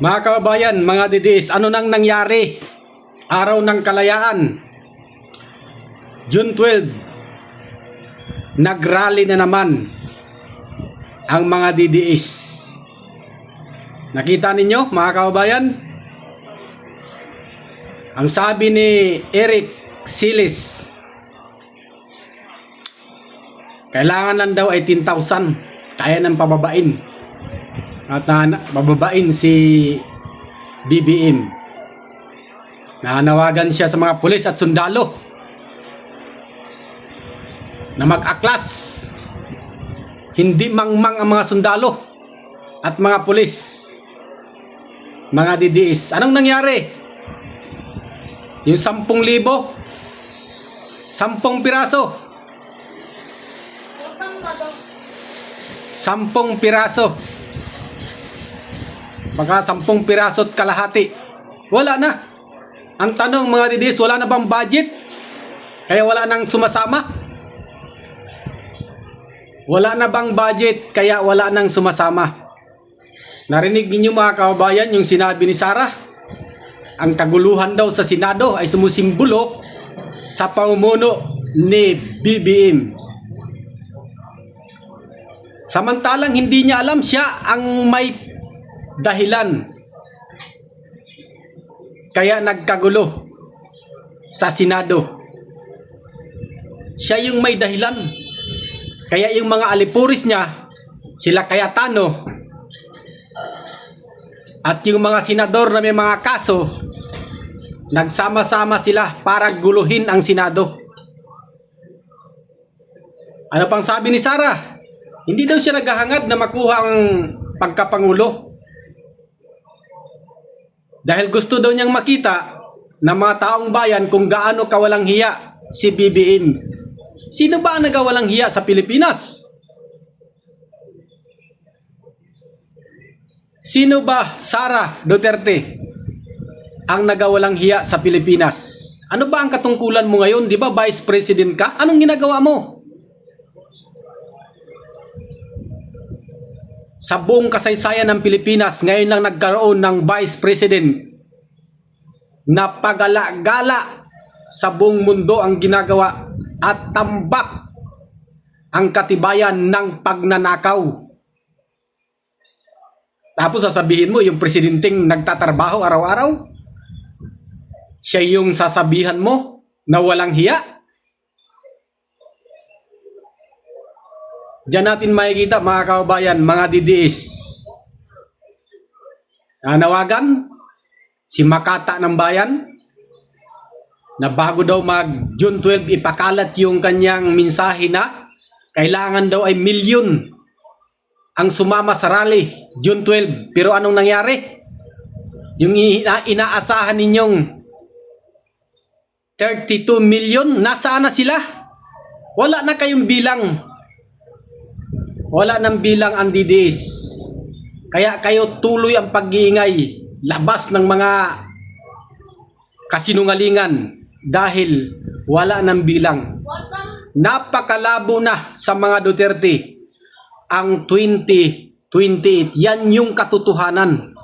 Mga kababayan, mga DDS, ano nang nangyari? Araw ng Kalayaan, June 12, nagrally na naman ang mga DDS. Nakita ninyo, mga kababayan? Ang sabi ni Eric Silis, kailangan lang daw 18,000, kaya nang pababain. At bababain si BBM. Nanawagan siya sa mga pulis at sundalo na mag-aklas. Hindi mangmang ang mga sundalo at mga pulis. Mga DDS, anong nangyari? Yung 10,000, 10 piraso. 10 piraso. Baka 10 piraso at kalahati. Wala na. Ang tanong, mga DDS, wala na bang budget? Kaya wala nang sumasama? Wala na bang budget kaya wala nang sumasama? Narinig ninyo, mga kababayan, yung sinabi ni Sara? Ang kaguluhan daw sa Senado ay sumusimbolo sa pamumuno ni BBM. Samantalang hindi niya alam, siya ang may dahilan kaya nagkagulo sa Senado. Siya yung may dahilan. Kaya yung mga alipuris niya, sila Cayetano at yung mga senador na may mga kaso, nagsama-sama sila para guluhin ang Senado. Ano pang sabi ni Sara? Hindi daw siya naghahangad na makuha ang pagkapangulo. Dahil gusto daw niyang makita ng mga taong bayan kung gaano kawalang hiya si BBM. Sino ba ang nagawalang hiya sa Pilipinas? Sino ba, Sara Duterte, ang nagawalang hiya sa Pilipinas? Ano ba ang katungkulan mo ngayon? Di ba Vice President ka? Anong ginagawa mo? Sa buong kasaysayan ng Pilipinas, ngayon lang nagkaroon ng Vice President na pagala-gala sa buong mundo ang ginagawa at tambak ang katibayan ng pagnanakaw. Tapos sasabihin mo, yung presidenteng nagtatrabaho araw-araw, siya yung sasabihan mo na walang hiya? Diyan natin makikita, mga kababayan, mga DDS. Nanawagan si Makata ng Bayan na bago daw mag June 12 ipakalat yung kanyang mensahe na kailangan daw ay milyon ang sumama sa rally June 12. Pero anong nangyari? Yung inaasahan ninyong 32 million, nasaan na sila? Wala na kayong bilang. Wala nang bilang ang DDS. Kaya kayo tuloy ang pag-iingay, labas ng mga kasinungalingan dahil wala nang bilang. Napakalabo na sa mga Duterte ang 2028. Yan yung katotohanan.